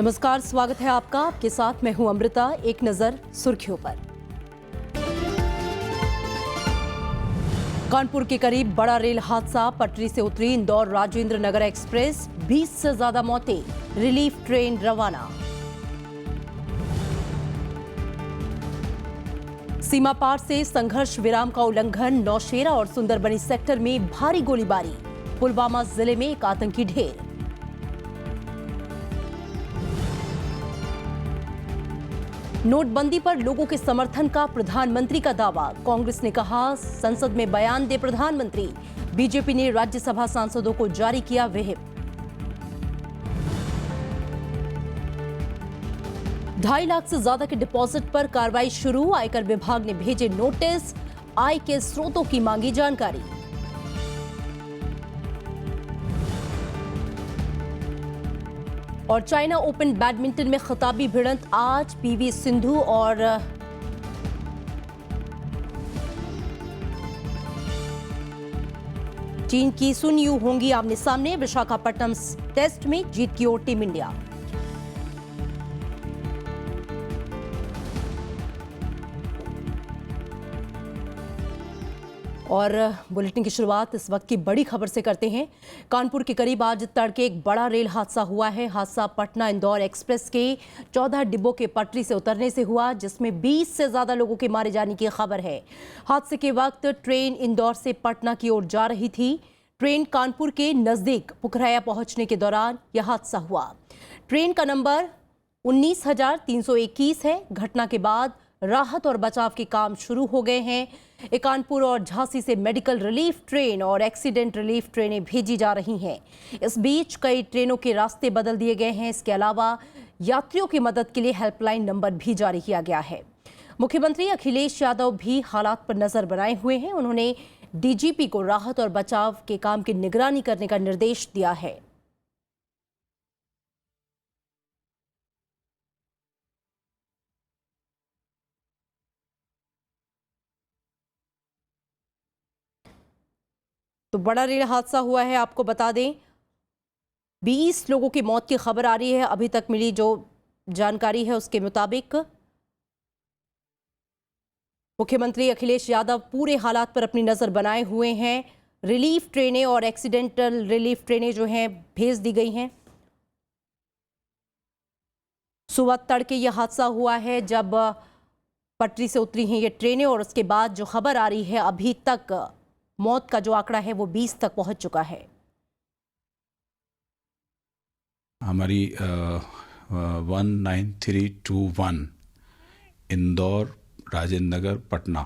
नमस्कार, स्वागत है आपका। आपके साथ मैं हूं अमृता। एक नजर सुर्खियों पर। कानपुर के करीब बड़ा रेल हादसा, पटरी से उतरी इंदौर राजेंद्र नगर एक्सप्रेस, 20 से ज्यादा मौतें, रिलीफ ट्रेन रवाना। सीमा पार से संघर्ष विराम का उल्लंघन, नौशेरा और सुंदरबनी सेक्टर में भारी गोलीबारी, पुलवामा जिले में एक आतंकी ढेर। नोटबंदी पर लोगों के समर्थन का प्रधानमंत्री का दावा, कांग्रेस ने कहा संसद में बयान दे प्रधानमंत्री। बीजेपी ने राज्यसभा सांसदों को जारी किया व्हिप। 2.5 लाख से ज्यादा के डिपॉजिट पर कार्रवाई शुरू, आयकर विभाग ने भेजे नोटिस, आय के स्रोतों की मांगी जानकारी। और चाइना ओपन बैडमिंटन में खिताबी भिड़ंत आज, पीवी सिंधु और चीन की सुन यू होंगी आमने सामने। विशाखापट्टनम टेस्ट में जीत की ओर टीम इंडिया। और बुलेटिन की शुरुआत इस वक्त की बड़ी खबर से करते हैं। कानपुर के करीब आज तड़के एक बड़ा रेल हादसा हुआ है। हादसा पटना इंदौर एक्सप्रेस के 14 डिब्बों के पटरी से उतरने से हुआ, जिसमें 20 से ज्यादा लोगों के मारे जाने की खबर है। हादसे के वक्त ट्रेन इंदौर से पटना की ओर जा रही थी। ट्रेन कानपुर के नजदीक पुखराया पहुंचने के दौरान यह हादसा हुआ। ट्रेन का नंबर 19,321 है। घटना के बाद राहत और बचाव के काम शुरू हो गए हैं। कानपुर और झांसी से मेडिकल रिलीफ ट्रेन और एक्सीडेंट रिलीफ ट्रेनें भेजी जा रही हैं। इस बीच कई ट्रेनों के रास्ते बदल दिए गए हैं। इसके अलावा यात्रियों की मदद के लिए हेल्पलाइन नंबर भी जारी किया गया है। मुख्यमंत्री अखिलेश यादव भी हालात पर नजर बनाए हुए हैं। उन्होंने डीजीपी को राहत और बचाव के काम की निगरानी करने का निर्देश दिया है। तो बड़ा रेल हादसा हुआ है, आपको बता दें 20 लोगों की मौत की खबर आ रही है। अभी तक मिली जो जानकारी है उसके मुताबिक मुख्यमंत्री अखिलेश यादव पूरे हालात पर अपनी नजर बनाए हुए हैं। रिलीफ ट्रेनें और एक्सीडेंटल रिलीफ ट्रेनें जो हैं भेज दी गई हैं। सुबह तड़के यह हादसा हुआ है जब पटरी से उतरी हैं ये ट्रेनें, और उसके बाद जो खबर आ रही है अभी तक मौत का जो आंकड़ा है वो 20 तक पहुंच चुका है। हमारी 19321 इंदौर राजेंद्र नगर पटना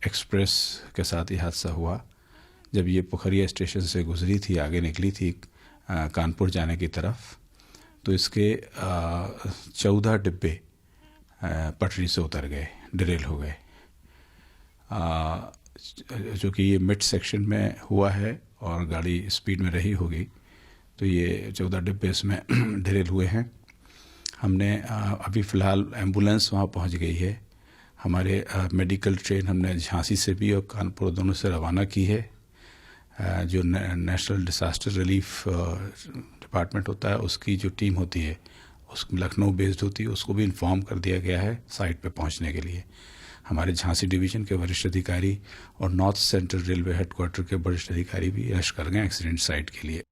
एक्सप्रेस के साथ ये हादसा हुआ। जब ये पोखरिया स्टेशन से गुजरी थी, आगे निकली थी कानपुर जाने की तरफ, तो इसके 14 डिब्बे पटरी से उतर गए, डिरेल हो गए। जो कि ये मिड सेक्शन में हुआ है और गाड़ी स्पीड में रही होगी, तो ये 14 डिब्बे इसमें डिरेल हुए हैं। हमने अभी फ़िलहाल एम्बुलेंस वहाँ पहुँच गई है। हमारे मेडिकल ट्रेन हमने झांसी से भी और कानपुर दोनों से रवाना की है। जो नेशनल डिसास्टर रिलीफ डिपार्टमेंट होता है उसकी जो टीम होती है, उस लखनऊ बेस्ड होती है, उसको भी इन्फॉर्म कर दिया गया है साइट पे पहुँचने के लिए। हमारे झांसी डिवीज़न के वरिष्ठ अधिकारी और नॉर्थ सेंट्रल रेलवे हेडक्वार्टर के वरिष्ठ अधिकारी भी रश कर गए एक्सीडेंट साइट के लिए।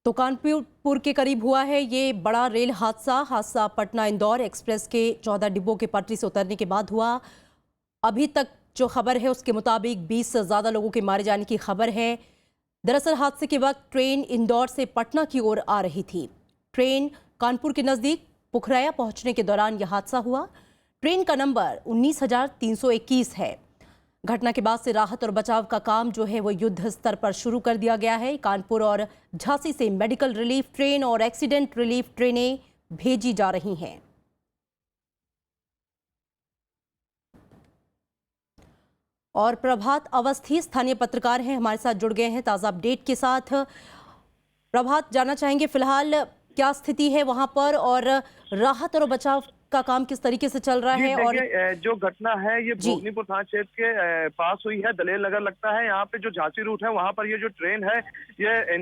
तो कानपुर के करीब हुआ है ये बड़ा रेल हादसा पटना इंदौर एक्सप्रेस के 14 डिब्बों के पटरी से उतरने के बाद हुआ। अभी तक जो खबर है उसके मुताबिक 20 से ज़्यादा लोगों के मारे जाने की खबर है। दरअसल हादसे के वक्त ट्रेन इंदौर से पटना की ओर आ रही थी। ट्रेन कानपुर के नज़दीक पुखराया पहुंचने के दौरान यह हादसा हुआ। ट्रेन का नंबर 19,321 है। घटना के बाद से राहत और बचाव का काम जो है वो युद्ध स्तर पर शुरू कर दिया गया है। कानपुर और झांसी से मेडिकल रिलीफ ट्रेन और एक्सीडेंट रिलीफ ट्रेनें भेजी जा रही हैं। और प्रभात अवस्थी स्थानीय पत्रकार हैं, हमारे साथ जुड़ गए हैं ताज़ा अपडेट के साथ। प्रभात, जानना चाहेंगे फिलहाल क्या स्थिति है वहां पर और राहत और बचाव का काम किस तरीके से चल रहा है? और जो घटना है ये भोगनीपुर थाना क्षेत्र के पास हुई है, दलेर नगर लगता है। यहाँ पे जो झांसी रूट है वहाँ पर ये जो ट्रेन है ये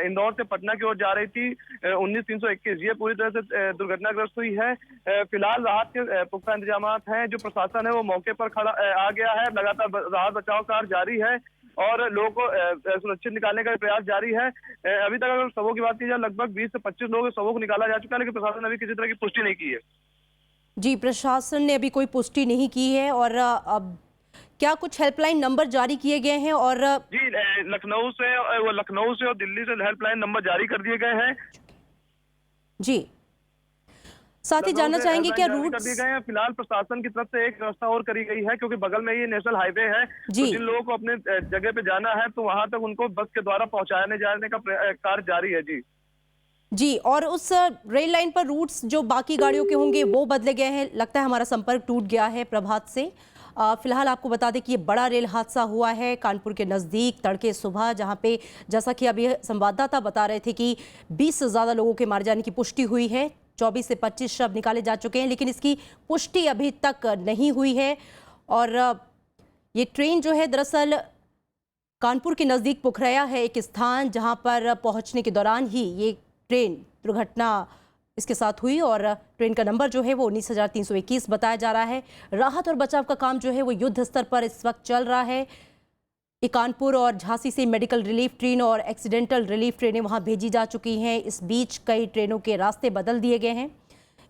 इंदौर से पटना की ओर जा रही थी 19-321। ये पूरी तरह से दुर्घटनाग्रस्त हुई है। फिलहाल राहत के पुख्ता इंतजाम हैं। जो प्रशासन है वो मौके पर खड़ा आ गया है। लगातार राहत बचाव कार्य जारी है और लोगों को सुरक्षित निकालने का प्रयास जारी है। अभी तक अगर शवों की बात की जाए लगभग 20 से 25 लोगों के शवों को निकाला जा चुका है, लेकिन प्रशासन ने अभी किसी तरह की पुष्टि नहीं की है। जी, प्रशासन ने अभी कोई पुष्टि नहीं की है। और अब क्या कुछ हेल्पलाइन नंबर जारी किए गए हैं? और जी, लखनऊ से और दिल्ली से हेल्पलाइन नंबर जारी कर दिए गए हैं। जी, साथ ही जानना चाहेंगे क्या रूट कर दिए गए हैं। फिलहाल प्रशासन की तरफ से एक व्यवस्था और करी गई है, क्योंकि बगल में ये नेशनल हाईवे है। तो जिन लोगों को अपने जगह पे जाना है तो वहां तक उनको बस के द्वारा पहुंचाने जाने का कार्य जारी है। जी, और उस रेल लाइन पर रूट्स जो बाकी गाड़ियों के होंगे वो बदले गए हैं। लगता है हमारा संपर्क टूट गया है प्रभात से। फिलहाल आपको बता दें कि ये बड़ा रेल हादसा हुआ है कानपुर के नज़दीक तड़के सुबह, जहां पे जैसा कि अभी संवाददाता बता रहे थे कि 20 से ज़्यादा लोगों के मारे जाने की पुष्टि हुई है। 24 से 25 शव निकाले जा चुके हैं, लेकिन इसकी पुष्टि अभी तक नहीं हुई है। और ये ट्रेन जो है दरअसल कानपुर के नज़दीक पुखरैया है एक स्थान, जहाँ पर पहुँचने के दौरान ही ये ट्रेन दुर्घटना इसके साथ हुई। और ट्रेन का नंबर जो है वो 19,321 बताया जा रहा है। राहत और बचाव का काम जो है वो युद्ध स्तर पर इस वक्त चल रहा है। कानपुर और झांसी से मेडिकल रिलीफ ट्रेन और एक्सीडेंटल रिलीफ ट्रेनें वहां भेजी जा चुकी हैं। इस बीच कई ट्रेनों के रास्ते बदल दिए गए हैं।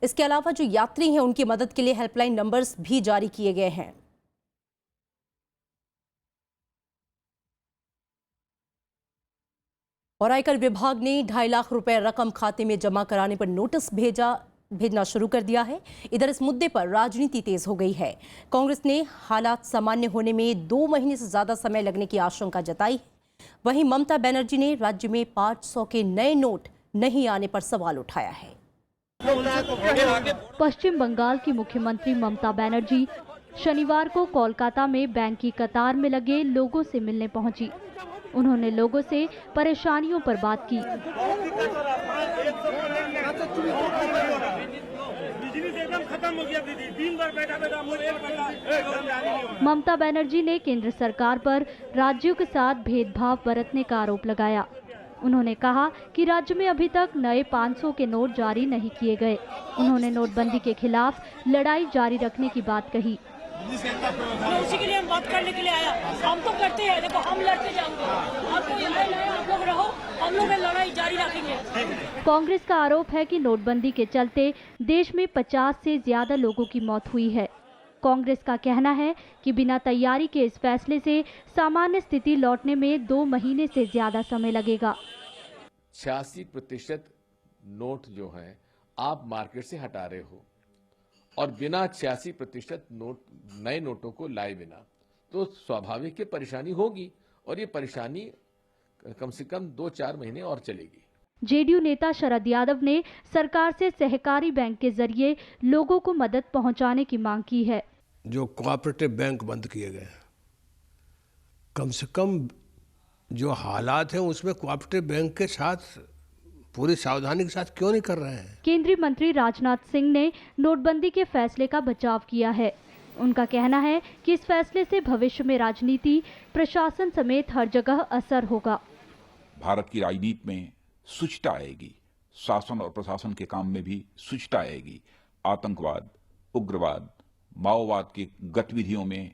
इसके अलावा जो यात्री हैं उनकी मदद के लिए हेल्पलाइन नंबर्स भी जारी किए गए हैं। और आयकर विभाग ने 2.5 लाख रुपए रकम खाते में जमा कराने पर नोटिस भेजना शुरू कर दिया है। इधर इस मुद्दे पर राजनीति तेज हो गई है। कांग्रेस ने हालात सामान्य होने में 2 महीने से ज्यादा समय लगने की आशंका जताई। वहीं ममता बनर्जी ने राज्य में 500 के नए नोट नहीं आने पर सवाल उठाया है। पश्चिम बंगाल की मुख्यमंत्री ममता बनर्जी शनिवार को कोलकाता में बैंक की कतार में लगे लोगों से मिलने पहुंची। उन्होंने लोगों से परेशानियों पर बात की। ममता बनर्जी ने केंद्र सरकार पर राज्यों के साथ भेदभाव बरतने का आरोप लगाया। उन्होंने कहा कि राज्य में अभी तक नए 500 के नोट जारी नहीं किए गए। उन्होंने नोटबंदी के खिलाफ लड़ाई जारी रखने की बात कही। उसी के लिए हम बात करने के लिए आया। हम तो करते हैं, देखो हम लड़ते जाएंगे। आपको यहाँ आप लोग रहो, हम लोग लड़ाई जारी रखेंगे। कांग्रेस का आरोप है कि नोटबंदी के चलते देश में 50 से ज्यादा लोगों की मौत हुई है। कांग्रेस का कहना है कि बिना तैयारी के इस फैसले से सामान्य स्थिति लौटने में 2 महीने से ज्यादा समय लगेगा। 86% नोट जो है आप मार्केट से हटा रहे हो और बिना 86% नए नोटों को लाए बिना, तो स्वाभाविक है परेशानी होगी और ये परेशानी कम से कम 2-4 महीने और चलेगी। जेडीयू नेता शरद यादव ने सरकार से सहकारी बैंक के जरिए लोगों को मदद पहुंचाने की मांग की है। जो कोऑपरेटिव बैंक बंद किए गए, कम से कम जो हालात हैं उसमें कोऑपरेटिव बैंक के साथ पूरी सावधानी के साथ क्यों नहीं कर रहे हैं? केंद्रीय मंत्री राजनाथ सिंह ने नोटबंदी के फैसले का बचाव किया है। उनका कहना है कि इस फैसले से भविष्य में राजनीति, प्रशासन समेत हर जगह असर होगा। भारत की राजनीति में सुचिता आएगी, शासन और प्रशासन के काम में भी सुचिता आएगी। आतंकवाद, उग्रवाद, माओवाद की गतिविधियों में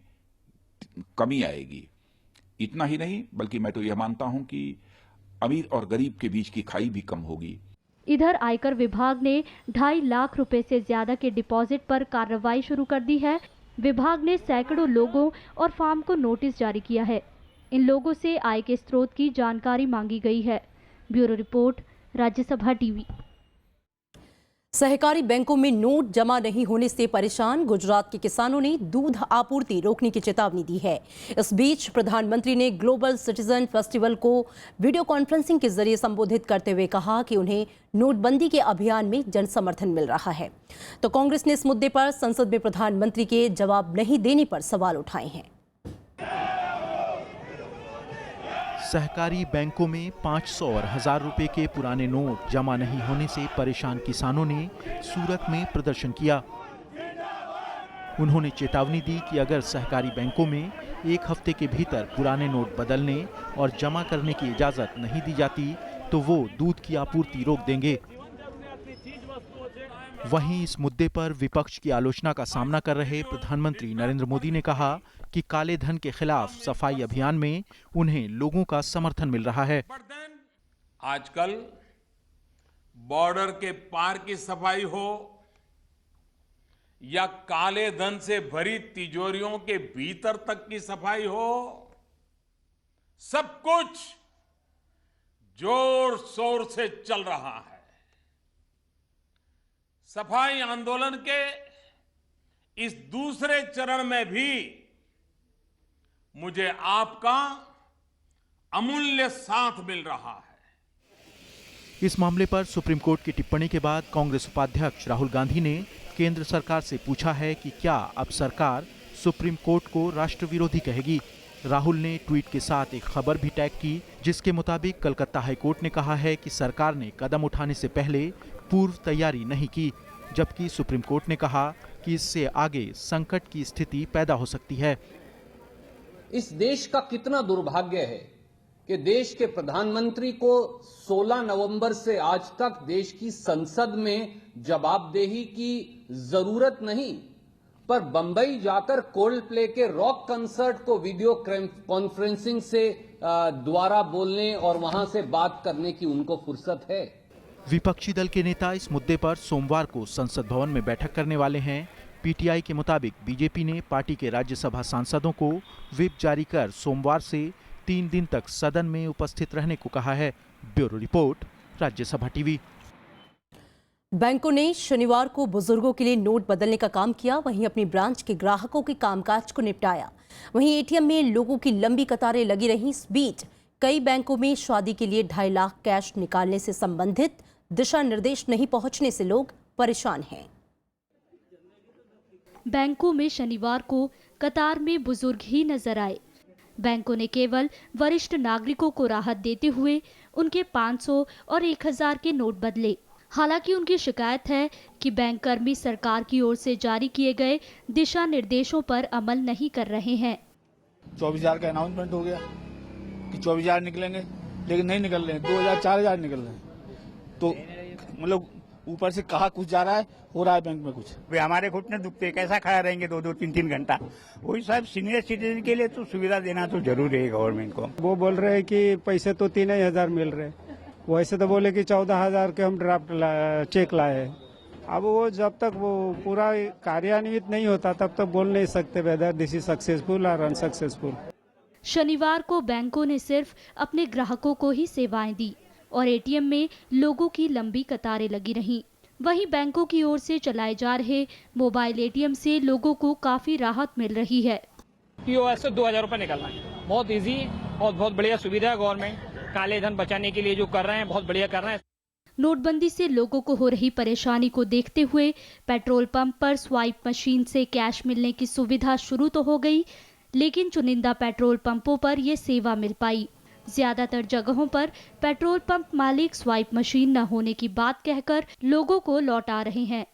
कमी आएगी। इतना ही नहीं, बल्कि मैं तो यह मानता हूं कि अमीर और गरीब के बीच की खाई भी कम होगी। इधर आयकर विभाग ने 2.5 लाख रुपए से ज्यादा के डिपॉजिट पर कार्रवाई शुरू कर दी है। विभाग ने सैकड़ों लोगों और फार्म को नोटिस जारी किया है। इन लोगों से आय के स्रोत की जानकारी मांगी गई है। Bureau report, Rajya Sabha TV. सहकारी बैंकों में नोट जमा नहीं होने से परेशान गुजरात के किसानों ने दूध आपूर्ति रोकने की चेतावनी दी है। इस बीच प्रधानमंत्री ने ग्लोबल सिटीजन फेस्टिवल को वीडियो कॉन्फ्रेंसिंग के जरिए संबोधित करते हुए कहा कि उन्हें नोटबंदी के अभियान में जन समर्थन मिल रहा है। तो कांग्रेस ने इस मुद्दे पर संसद में प्रधानमंत्री के जवाब नहीं देने पर सवाल उठाए हैं। सहकारी बैंकों में 500 और 1000 रुपए के पुराने नोट जमा नहीं होने से परेशान किसानों ने सूरत में प्रदर्शन किया। उन्होंने चेतावनी दी कि अगर सहकारी बैंकों में 1 हफ्ते के भीतर पुराने नोट बदलने और जमा करने की इजाजत नहीं दी जाती तो वो दूध की आपूर्ति रोक देंगे। वहीं इस मुद्दे पर विपक्ष की आलोचना का सामना कर रहे प्रधानमंत्री नरेंद्र मोदी ने कहा कि काले धन के खिलाफ सफाई अभियान में उन्हें लोगों का समर्थन मिल रहा है। आजकल बॉर्डर के पार की सफाई हो या काले धन से भरी तिजोरियों के भीतर तक की सफाई हो, सब कुछ जोर शोर से चल रहा है। सफाई आंदोलन के इस दूसरे चरण में भी मुझे आपका अमूल्य साथ मिल रहा है। इस मामले पर सुप्रीम कोर्ट की टिप्पणी के बाद कांग्रेस उपाध्यक्ष राहुल गांधी ने केंद्र सरकार से पूछा है कि क्या अब सरकार सुप्रीम कोर्ट को राष्ट्र विरोधी कहेगी। राहुल ने ट्वीट के साथ एक खबर भी टैग की जिसके मुताबिक कलकत्ता हाईकोर्ट ने कहा है कि सरकार ने कदम उठाने से पहले पूर्व तैयारी नहीं की, जबकि सुप्रीम कोर्ट ने कहा कि इससे आगे संकट की स्थिति पैदा हो सकती है। इस देश का कितना दुर्भाग्य है कि देश के प्रधानमंत्री को 16 नवंबर से आज तक देश की संसद में जवाबदेही की जरूरत नहीं, पर बंबई जाकर कोल्ड प्ले के रॉक कंसर्ट को वीडियो कॉन्फ्रेंसिंग से द्वारा बोलने और वहां से बात करने की उनको फुर्सत है। विपक्षी दल के नेता इस मुद्दे पर सोमवार को संसद भवन में बैठक करने वाले हैं। पीटीआई के मुताबिक बीजेपी ने पार्टी के राज्यसभा सांसदों को व्हिप जारी कर सोमवार से 3 दिन तक सदन में उपस्थित रहने को कहा है। Bureau report, Rajya Sabha TV. बैंकों ने शनिवार को बुजुर्गों के लिए नोट बदलने का काम किया, वहीं अपनी ब्रांच के ग्राहकों के कामकाज को निपटाया। वहीं एटीएम में लोगों की लंबी कतारें लगी रहीं। इस बीच कई बैंकों में शादी के लिए 2.5 लाख कैश निकालने से संबंधित दिशा निर्देश नहीं पहुंचने से लोग परेशान हैं। बैंकों में शनिवार को कतार में बुजुर्ग ही नजर आए। बैंकों ने केवल वरिष्ठ नागरिकों को राहत देते हुए उनके 500 और 1000 के नोट बदले। हालांकि उनकी शिकायत है कि बैंक कर्मी सरकार की ओर से जारी किए गए दिशा निर्देशों पर अमल नहीं कर रहे हैं। 24,000 का अनाउंसमेंट हो गया कि 24,000 निकलेंगे, लेकिन नहीं निकल रहे हैं, 2,000 4,000 निकल रहे हैं। तो मतलब ऊपर से कहा कुछ जा रहा है, हो रहा है बैंक में कुछ। वे हमारे घुटने दुखते, कैसा खड़ा रहेंगे 2-2 3-3 घंटा। वही साहब सीनियर सिटीजन के लिए तो सुविधा देना तो जरूरी है गवर्नमेंट को। वो बोल रहे हैं कि पैसे तो 3,000 मिल रहे, वैसे तो बोले कि 14,000 के हम ड्राफ्ट चेक लाए। अब वो जब तक वो पूरा कार्यान्वित नहीं होता तब तक बोल नहीं सकते वेदर दिस इज सक्सेसफुल और अनसक्सेसफुल। शनिवार को बैंकों ने सिर्फ अपने ग्राहकों को ही सेवाएं दी और एटीएम में लोगों की लंबी कतारें लगी रहीं। वहीं बैंकों की ओर से चलाए जा रहे मोबाइल एटीएम से लोगों को काफी राहत मिल रही है। पीओएस से 2,000 रुपए निकलना है, बहुत इजी और बहुत बढ़िया सुविधा है। गवर्नमेंट काले धन बचाने के लिए जो कर रहे हैं बहुत बढ़िया कर रहे हैं। नोटबंदी से लोगों को हो रही परेशानी को देखते हुए पेट्रोल पंप पर स्वाइप मशीन से कैश मिलने की सुविधा शुरू तो हो गई, लेकिन चुनिंदा पेट्रोल पंपों पर यह सेवा मिल पाई। ज्यादातर जगहों पर पेट्रोल पंप मालिक स्वाइप मशीन न होने की बात कहकर लोगों को लौटा रहे हैं।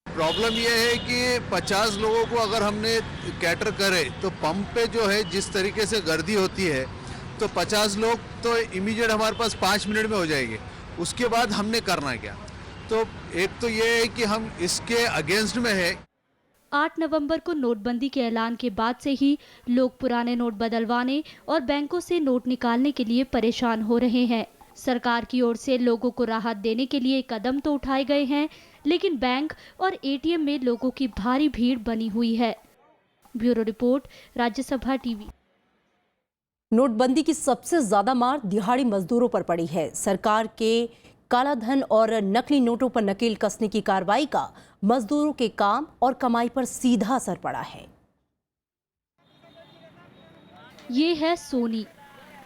प्रॉब्लम यह है कि 50 लोगों को अगर हमने कैटर करे तो पंप पे जो है जिस तरीके से गर्दी होती है तो 50 लोग तो इमीडिएट हमारे पास 5 मिनट में हो जाएंगे। उसके बाद हमने करना क्या? तो एक तो ये है कि हम इसके अगेंस्ट में है। 8 नवंबर को नोटबंदी के ऐलान के बाद से ही लोग पुराने नोट बदलवाने और बैंकों से नोट निकालने के लिए परेशान हो रहे हैं। सरकार की ओर से लोगों को राहत देने के लिए कदम तो उठाए गए हैं, लेकिन बैंक और एटीएम में लोगों की भारी भीड़ बनी हुई है। Bureau report, Rajya Sabha TV. नोटबंदी की सबसे ज्यादा मार दिहाड़ी मजदूरों पर पड़ी है। सरकार के काला धन और नकली नोटों पर नकेल कसने की कार्रवाई का मजदूरों के काम और कमाई पर सीधा असर पड़ा है। ये है सोनी,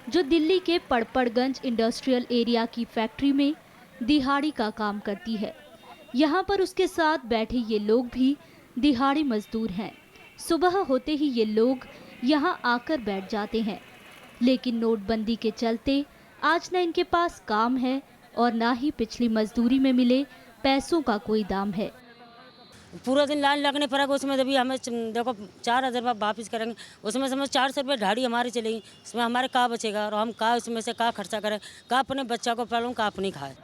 जो दिल्ली के पड़पड़गंज इंडस्ट्रियल एरिया की फैक्ट्री में दिहाड़ी का काम करती है। यहाँ पर उसके साथ बैठे ये लोग भी दिहाड़ी मजदूर हैं। सुबह होते ही ये लोग यहाँ आकर बैठ जाते हैं, लेकिन नोटबंदी के चलते आज न इनके पास काम है और ना ही पिछली मजदूरी में मिले पैसों का कोई दाम है। पूरा दिन लाइन लगने पर उसमें जब हमें देखो 4,000 रुपये वापस करेंगे, उसमें से 400 रुपये ढाड़ी हमारी चलेगी, उसमें हमारे कहाँ बचेगा और हम कहाँ उसमें से कहाँ खर्चा करें, कहाँ अपने बच्चा को पालूँ, कहाँ अपनी खाए।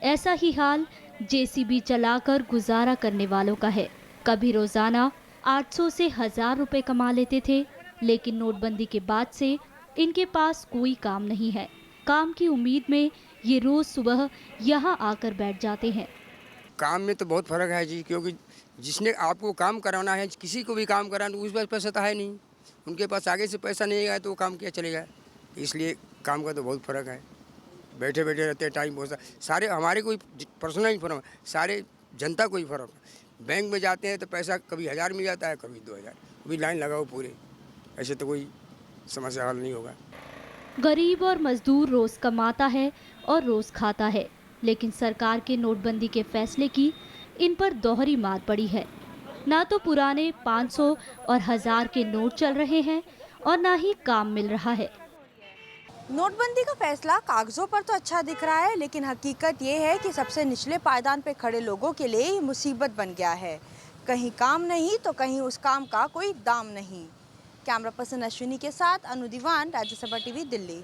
ऐसा ही हाल जेसीबी चलाकर गुजारा करने वालों का है। कभी रोजाना 800 से 1,000 रुपए कमा लेते थे, लेकिन नोटबंदी के बाद से इनके पास कोई काम नहीं है। काम की उम्मीद में ये रोज सुबह यहाँ आकर बैठ जाते हैं। काम में तो बहुत फर्क है जी, क्योंकि जिसने आपको काम कराना है, किसी को भी काम कराना, उस पास पैसा तो है नहीं, उनके पास आगे से पैसा नहीं आया तो वो काम क्या चलेगा। इसलिए काम का तो बहुत फर्क है। बैठे बैठे रहते हैं, टाइम बहुत सारे हमारे कोई पर्सनल ही फर्क, सारे जनता को ही फर्क है। बैंक में जाते हैं तो पैसा कभी 1,000 मिल जाता है, कभी 2,000, कभी लाइन लगाओ पूरे, ऐसे तो कोई समस्या हल नहीं होगा। गरीब और मजदूर रोज कमाता है और रोज खाता है, लेकिन सरकार के नोटबंदी के फैसले की इन पर दोहरी मार पड़ी है। ना तो पुराने 500 और 1,000 के नोट चल रहे हैं और ना ही काम मिल रहा है। नोटबंदी का फैसला कागजों पर तो अच्छा दिख रहा है, लेकिन हकीकत ये है कि सबसे निचले पायदान पे खड़े लोगों के लिए ये मुसीबत बन गया है। कहीं काम नहीं तो कहीं उस काम का कोई दाम नहीं। कैमरा पर्सन अश्विनी के साथ अनु दीवान, राज्यसभा टीवी, दिल्ली।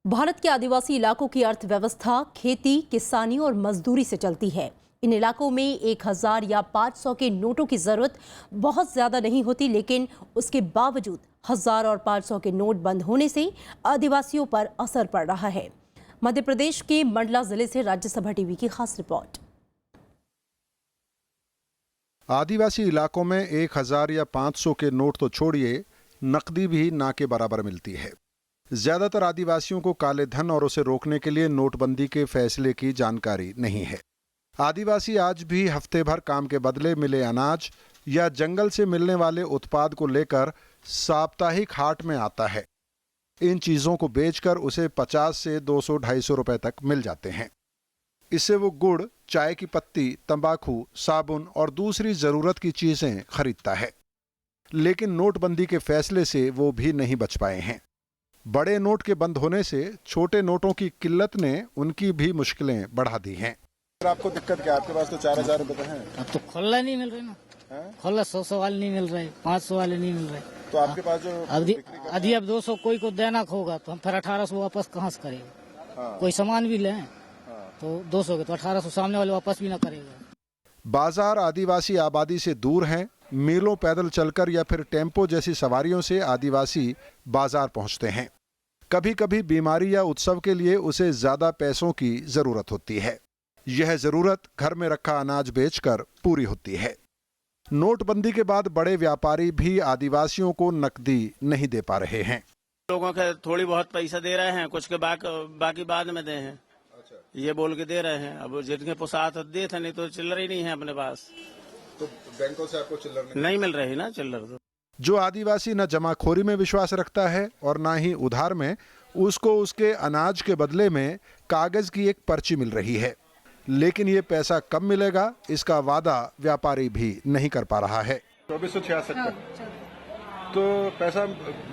भारत के आदिवासी इलाकों की अर्थव्यवस्था खेती, किसानी और मजदूरी से चलती है। इन इलाकों में 1,000 या 500 के नोटों की जरूरत बहुत ज्यादा नहीं होती, लेकिन उसके बावजूद 1,000 और 500 के नोट बंद होने से आदिवासियों पर असर पड़ रहा है। मध्य प्रदेश के मंडला जिले से राज्यसभा टीवी की खास रिपोर्ट। आदिवासी इलाकों में 1,000 या 500 के नोट तो छोड़िए, नकदी भी ना के बराबर मिलती है। ज्यादातर आदिवासियों को काले धन और उसे रोकने के लिए नोटबंदी के फैसले की जानकारी नहीं है। आदिवासी आज भी हफ्ते भर काम के बदले मिले अनाज या जंगल से मिलने वाले उत्पाद को लेकर साप्ताहिक हाट में आता है। इन चीजों को बेचकर उसे 50 से 200-250 रुपए तक मिल जाते हैं। इससे वो गुड़, चाय की पत्ती, तंबाकू, साबुन और दूसरी जरूरत की चीजें खरीदता है। लेकिन नोटबंदी के फैसले से वो भी नहीं बच पाए हैं। बड़े नोट के बंद होने से छोटे नोटों की किल्लत ने उनकी भी मुश्किलें बढ़ा दी हैं। आपको दिक्कत क्या? आपके पास तो 4,000 रुपए तो हैं। अब तो खुला नहीं मिल रहे ना, खुला 100 वाले नहीं मिल रहे, 500 वाले नहीं मिल रहे। तो आपके पास जो अभी अब 200 कोई को देना होगा तो हम फिर 1,800 वापस कहाँ से करेंगे? हाँ। कोई सामान भी लें तो 200 के तो 1,800 सामने वाले वापस भी ना करेगा। बाजार आदिवासी आबादी से दूर हैं। मीलों पैदल चलकर या फिर टेम्पो जैसी सवारियों से आदिवासी बाजार पहुंचते हैं। कभी कभी बीमारी या उत्सव के लिए उसे ज्यादा पैसों की जरूरत होती है। यह जरूरत घर में रखा अनाज बेचकर पूरी होती है। नोटबंदी के बाद बड़े व्यापारी भी आदिवासियों को नकदी नहीं दे पा रहे हैं। लोगों के थोड़ी बहुत पैसा दे रहे हैं, कुछ के बाकी बाद में दे हैं, ये बोल के दे रहे हैं। अब जिनके पोसात दे थे, नहीं तो चिल्लर ही नहीं है अपने पास। तो बैंकों से आपको चिल्लर नहीं मिल रही ना चिल्लर। तो जो आदिवासी न जमाखोरी में विश्वास रखता है और न ही उधार में, उसको उसके अनाज के बदले में कागज की एक पर्ची मिल रही है। लेकिन ये पैसा कब मिलेगा, इसका वादा व्यापारी भी नहीं कर पा रहा है। 2466 का तो पैसा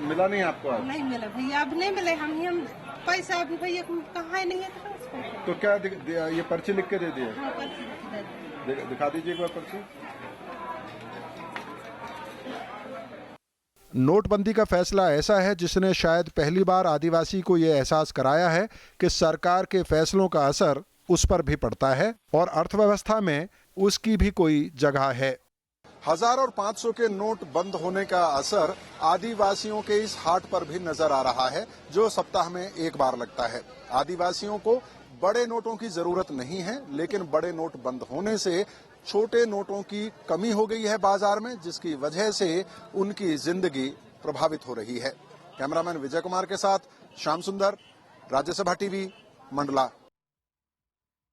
मिला नहीं आपको? आज नहीं मिला भैया, अब नहीं मिले। हम पैसा अभी भैया कहाँ नहीं है। तो क्या ये पर्ची लिख के दे दिए? हाँ, दिखा दीजिए एक बार पर्ची। नोटबंदी का फैसला ऐसा है जिसने शायद पहली बार आदिवासी को यह एहसास कराया है कि सरकार के फैसलों का असर उस पर भी पड़ता है और अर्थव्यवस्था में उसकी भी कोई जगह है। 1,000 और 500 के नोट बंद होने का असर आदिवासियों के इस हाट पर भी नजर आ रहा है, जो सप्ताह में एक बार लगता है। आदिवासियों को बड़े नोटों की जरूरत नहीं है, लेकिन बड़े नोट बंद होने से छोटे नोटों की कमी हो गई है बाजार में, जिसकी वजह से उनकी जिंदगी प्रभावित हो रही है। कैमरामैन विजय कुमार के साथ श्याम सुंदर, राज्यसभा टीवी, मंडला।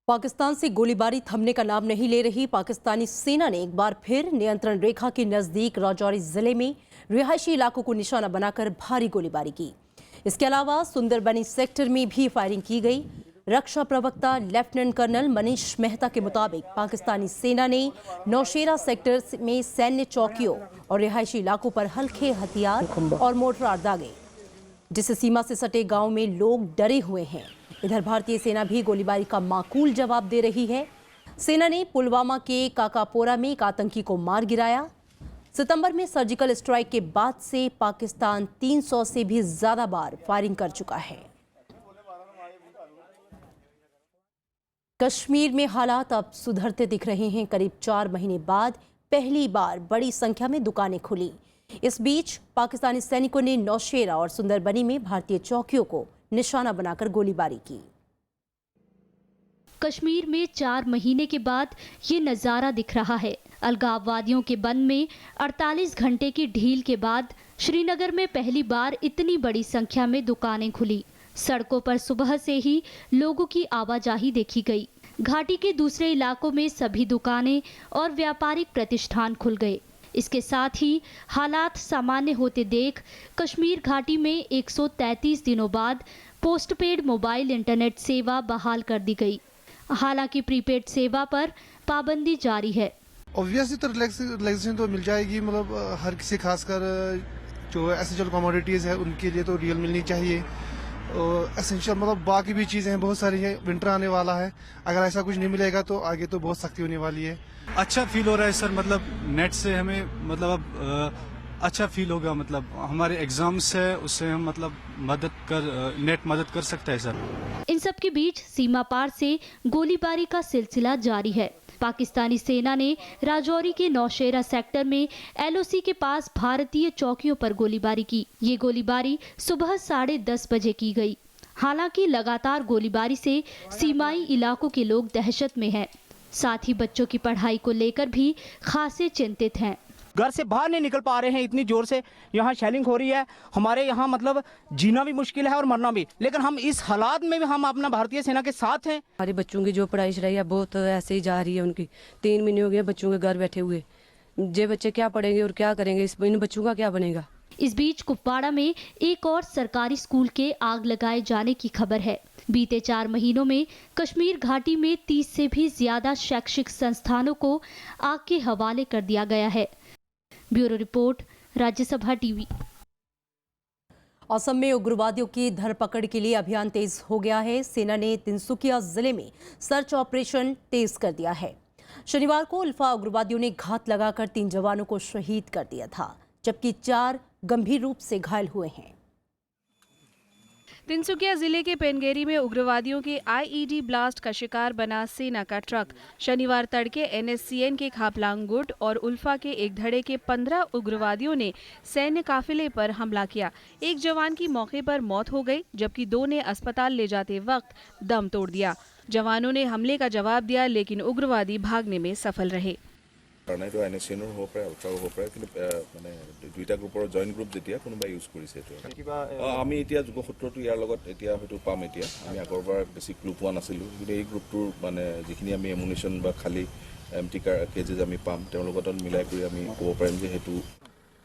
पाकिस्तान से गोलीबारी थमने का नाम नहीं ले रही। पाकिस्तानी सेना ने एक बार फिर नियंत्रण रेखा के नजदीक राजौरी जिले में रिहायशी इलाकों को निशाना बनाकर भारी गोलीबारी की। इसके अलावा सुंदरबनी सेक्टर में भी फायरिंग की गई। रक्षा प्रवक्ता लेफ्टिनेंट कर्नल मनीष मेहता के मुताबिक पाकिस्तानी सेना ने नौशेरा सेक्टर में सैन्य चौकियों और रिहायशी इलाकों पर हल्के हथियार और मोर्टार दागे, जिससे सीमा से सटे गांव में लोग डरे हुए हैं। इधर भारतीय सेना भी गोलीबारी का माकूल जवाब दे रही है। सेना ने पुलवामा के काकापोरा में एक आतंकी को मार गिराया। सितंबर में सर्जिकल स्ट्राइक के बाद से पाकिस्तान 300 से भी ज्यादा बार फायरिंग कर चुका है। कश्मीर में हालात अब सुधरते दिख रहे हैं। करीब 4 महीने बाद पहली बार बड़ी संख्या में दुकानें खुली। इस बीच पाकिस्तानी सैनिकों ने नौशेरा और सुंदरबनी में भारतीय चौकियों को निशाना बनाकर गोलीबारी की। कश्मीर में 4 महीने के बाद ये नज़ारा दिख रहा है। अलगाववादियों के बंद में 48 घंटे की ढील के बाद श्रीनगर में पहली बार इतनी बड़ी संख्या में दुकानें खुली। सड़कों पर सुबह से ही लोगों की आवाजाही देखी गई। घाटी के दूसरे इलाकों में सभी दुकानें और व्यापारिक प्रतिष्ठान खुल गए। इसके साथ ही हालात सामान्य होते देख कश्मीर घाटी में 133 दिनों बाद पोस्टपेड मोबाइल इंटरनेट सेवा बहाल कर दी गई। हालांकि प्रीपेड सेवा पर पाबंदी जारी है। ऑब्वियसली तो रिलैक्सेशन तो मिल जाएगी, मतलब हर किसी, खासकर जो एसेंशियल कमोडिटीज़ है उनके लिए तो रियल मिलनी चाहिए। एसेंशियल मतलब बाकी भी चीज़ें हैं, बहुत सारी हैं। विंटर आने वाला है, अगर ऐसा कुछ नहीं मिलेगा तो आगे तो बहुत सख्ती होने वाली है। अच्छा फील हो रहा है सर, मतलब नेट से हमें मतलब अब अच्छा फील होगा। मतलब हमारे एग्जाम्स है उससे हम मतलब नेट मदद कर सकता है सर। इन सब के बीच सीमा पार से गोलीबारी का सिलसिला जारी है। पाकिस्तानी सेना ने राजौरी के नौशेरा सेक्टर में LOC के पास भारतीय चौकियों पर गोलीबारी की। ये गोलीबारी सुबह 10:30 बजे की गई। हालांकि लगातार गोलीबारी से सीमाई इलाकों के लोग दहशत में हैं। साथ ही बच्चों की पढ़ाई को लेकर भी खासे चिंतित हैं। घर से बाहर नहीं निकल पा रहे हैं, इतनी जोर से यहाँ शेलिंग हो रही है। हमारे यहाँ मतलब जीना भी मुश्किल है और मरना भी, लेकिन हम इस हालात में भी हम अपना भारतीय सेना के साथ हैं। हमारे बच्चों की जो पढ़ाई शढ़ाई है बहुत ऐसे ही जा रही है। उनकी 3 महीने हो गए बच्चों के घर बैठे हुए। ये बच्चे क्या पढ़ेंगे और क्या करेंगे, इन बच्चों का क्या बनेगा। इस बीच कुपवाड़ा में एक और सरकारी स्कूल के आग लगाए जाने की खबर है। बीते 4 महीनों में कश्मीर घाटी में 30 से भी ज्यादा शैक्षिक संस्थानों को आग के हवाले कर दिया गया है। Bureau report, Rajya Sabha TV. Assam में उग्रवादियों की धरपकड़ के लिए अभियान तेज हो गया है। सेना ने तिनसुकिया जिले में सर्च ऑपरेशन तेज कर दिया है। शनिवार को उल्फा उग्रवादियों ने घात लगाकर 3 जवानों को शहीद कर दिया था, जबकि 4 गंभीर रूप से घायल हुए हैं। तिनसुकिया जिले के पेनगेरी में उग्रवादियों के IED ब्लास्ट का शिकार बना सेना का ट्रक शनिवार तड़के NSCN के खापलांग गुट और उल्फा के एक धड़े के 15 उग्रवादियों ने सैन्य काफिले पर हमला किया। एक जवान की मौके पर मौत हो गई, जबकि 2 ने अस्पताल ले जाते वक्त दम तोड़ दिया। जवानों ने हमले का जवाब दिया, लेकिन उग्रवादी भागने में सफल रहे। এইটো NSCN হ'ব পাৰে, উল্ফাও হ'ব পাৰে, কিন্তু মানে দুইটা গ্ৰুপৰ জইণ্ট গ্ৰুপ যেতিয়া কোনোবাই ইউজ কৰিছে এইটো আমি এতিয়া যোগসূত্ৰটো ইয়াৰ লগত এতিয়া হয়তো পাম। এতিয়া আমি আগৰ পৰা বেছি ক্লু পোৱা নাছিলোঁ, কিন্তু এই গ্ৰুপটোৰ মানে যিখিনি আমি এমুনিশ্যন বা খালি এমটি কেজেছ আমি পাম তেওঁৰ লগত মিলাই কৰি আমি ক'ব পাৰিম যে সেইটো।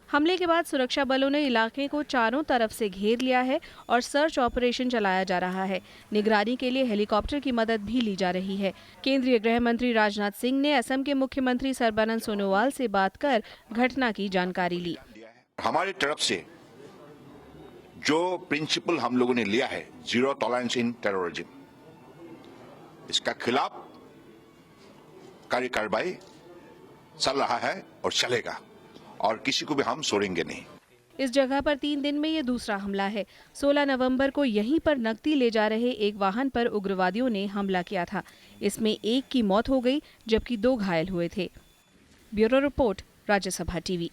हमले के बाद सुरक्षा बलों ने इलाके को चारों तरफ से घेर लिया है और सर्च ऑपरेशन चलाया जा रहा है। निगरानी के लिए हेलीकॉप्टर की मदद भी ली जा रही है। केंद्रीय गृह मंत्री राजनाथ सिंह ने असम के मुख्यमंत्री सर्बानंद सोनोवाल से बात कर घटना की जानकारी ली। हमारी तरफ से जो प्रिंसिपल हम लोगों ने लिया है, जीरो टॉलरेंस इन टेररिज्म, इसका खिलाफ कार्रवाई चल रहा है और चलेगा और किसी को भी हम छोड़ेंगे नहीं। इस जगह पर 3 दिन में ये दूसरा हमला है। 16 नवंबर को यहीं पर नकदी ले जा रहे एक वाहन पर उग्रवादियों ने हमला किया था। इसमें एक की मौत हो गई, जबकि 2 घायल हुए थे। Bureau report, Rajya Sabha TV.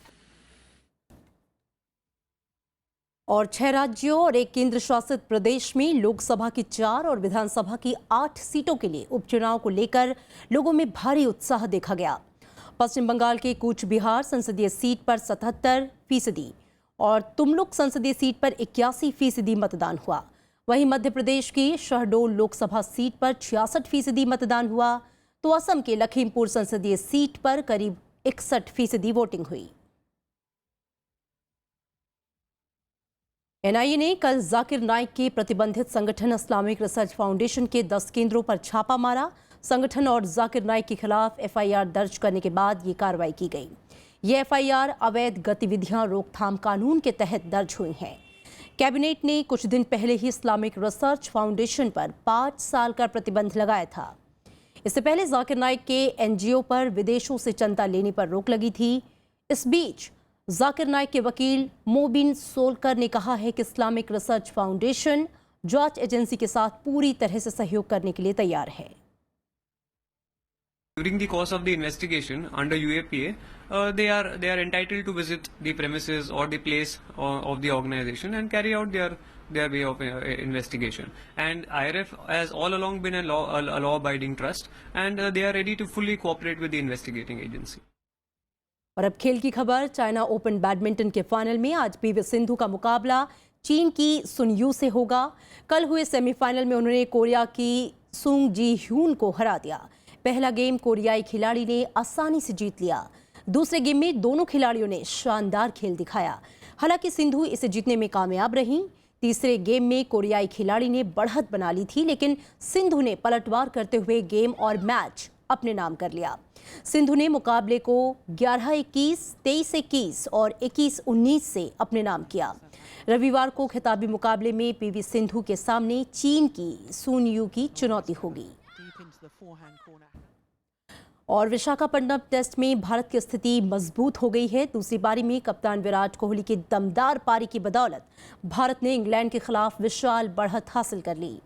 और 6 राज्यों और एक केंद्र शासित प्रदेश में लोकसभा की 4 और विधानसभा की 8 सीटों के लिए उपचुनाव को लेकर लोगों में भारी उत्साह देखा गया। पश्चिम बंगाल के कूच बिहार संसदीय सीट पर 77% और तुमलुक संसदीय सीट पर 81% मतदान हुआ। वहीं मध्य प्रदेश की शहडोल लोकसभा सीट पर 66% मतदान हुआ, तो असम के लखीमपुर संसदीय सीट पर करीब 61% वोटिंग हुई। NIA ने कल जाकिर नाइक के प्रतिबंधित संगठन इस्लामिक रिसर्च फाउंडेशन के 10 केंद्रों पर छापा मारा। संगठन और जाकिर नाइक के खिलाफ FIR दर्ज करने के बाद ये कार्रवाई की गई। ये FIR अवैध गतिविधियां रोकथाम कानून के तहत दर्ज हुई हैं। कैबिनेट ने कुछ दिन पहले ही इस्लामिक रिसर्च फाउंडेशन पर 5 साल का प्रतिबंध लगाया था। इससे पहले जाकिर नाइक के एनजीओ पर विदेशों से चंदा लेने पर रोक लगी थी। इस बीच जाकिर नाइक के वकील मोबिन सोलकर ने कहा है कि इस्लामिक रिसर्च फाउंडेशन जांच एजेंसी के साथ पूरी तरह से सहयोग करने के लिए तैयार है। During the course of the investigation under UAPA, they are entitled to visit the premises or the place of the organization and carry out their way of investigation. And IRF has all along been a law-abiding trust, and they are ready to fully cooperate with the investigating agency. और अब खेल की खबर। China open badminton के final में आज PV Sindhu का मुकाबला चीन की सुन यू से होगा। कल हुए सेमीफाइनल में उन्होंने कोरिया की सुंग जी ह्यून को हरा दिया। पहला गेम कोरियाई खिलाड़ी ने आसानी से जीत लिया। दूसरे गेम में दोनों खिलाड़ियों ने शानदार खेल दिखाया। हालांकि सिंधु इसे जीतने में कामयाब रहीं। तीसरे गेम में कोरियाई खिलाड़ी ने बढ़त बना ली थी, लेकिन सिंधु ने पलटवार करते हुए गेम और मैच अपने नाम कर लिया। सिंधु ने मुकाबले को 11-21, 23-21 और 21-19 से अपने नाम किया। रविवार को खिताबी मुकाबले में पीवी सिंधु के सामने चीन की सुन यू की चुनौती होगी। और विशाखापट्टनम टेस्ट में भारत की स्थिति मजबूत हो गई है। दूसरी पारी में कप्तान विराट कोहली की दमदार पारी की बदौलत भारत ने इंग्लैंड के खिलाफ विशाल बढ़त हासिल कर ली।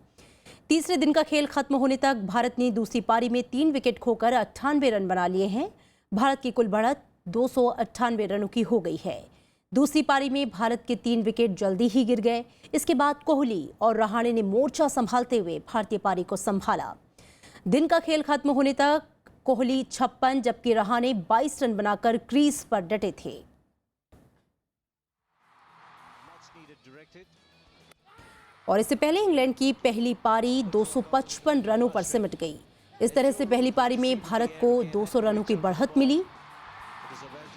तीसरे दिन का खेल खत्म होने तक भारत ने दूसरी पारी में 3 विकेट खोकर 98 रन बना लिए हैं। भारत की कुल बढ़त 298 रनों की हो गई है। दूसरी पारी में भारत के 3 विकेट जल्दी ही गिर गए। इसके बाद कोहली और रहाणे ने मोर्चा संभालते हुए भारतीय पारी को संभाला। दिन का खेल खत्म होने तक कोहली 56 जबकि रहाणे 22 रन बनाकर क्रीज पर डटे थे। और इससे पहले इंग्लैंड की पहली पारी 255 रनों पर सिमट गई। इस तरह से पहली पारी में भारत को 200 रनों की बढ़त मिली।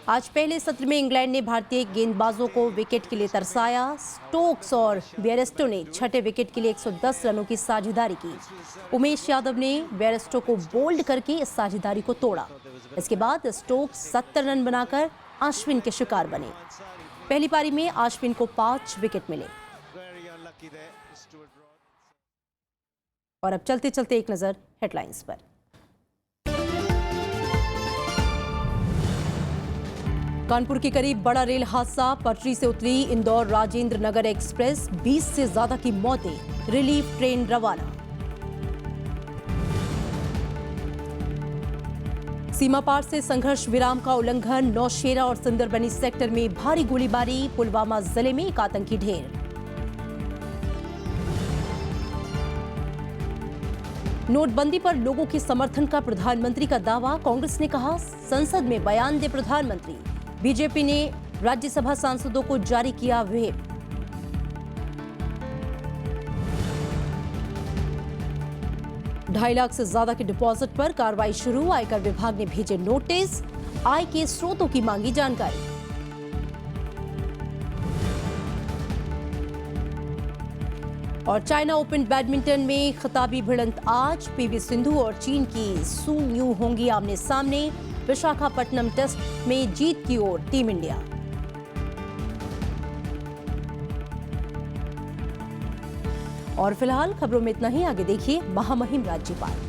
आज पहले सत्र में इंग्लैंड ने भारतीय गेंदबाजों को विकेट के लिए तरसाया। स्टोक्स और बेयरस्टो ने छठे विकेट के लिए 110 रनों की साझेदारी की। उमेश यादव ने बेयरस्टो को बोल्ड करके इस साझेदारी को तोड़ा। इसके बाद स्टोक्स 70 रन बनाकर अश्विन के शिकार बने। पहली पारी में अश्विन को 5 विकेट मिले। और अब चलते चलते एक नजर हेडलाइंस पर। कानपुर के करीब बड़ा रेल हादसा, पटरी से उतरी इंदौर राजेंद्र नगर एक्सप्रेस, 20 से ज्यादा की मौतें, रिलीफ ट्रेन रवाना। सीमा पार से संघर्ष विराम का उल्लंघन, नौशेरा और सुंदरबनी सेक्टर में भारी गोलीबारी, पुलवामा जिले में एक आतंकी ढेर। नोटबंदी पर लोगों के समर्थन का प्रधानमंत्री का दावा, कांग्रेस ने कहा संसद में बयान दे प्रधानमंत्री। बीजेपी ने राज्यसभा सांसदों को जारी किया व्हिप। ढाई लाख से ज्यादा के डिपॉजिट पर कार्रवाई शुरू, आयकर विभाग ने भेजे नोटिस, आय के स्रोतों की मांगी जानकारी। और चाइना ओपन बैडमिंटन में खिताबी भिड़ंत आज, पीवी सिंधु और चीन की सुन यू होंगी आमने सामने। विशाखापट्टनम टेस्ट में जीत की ओर टीम इंडिया। और फिलहाल खबरों में इतना ही। आगे देखिए महामहिम राज्यपाल।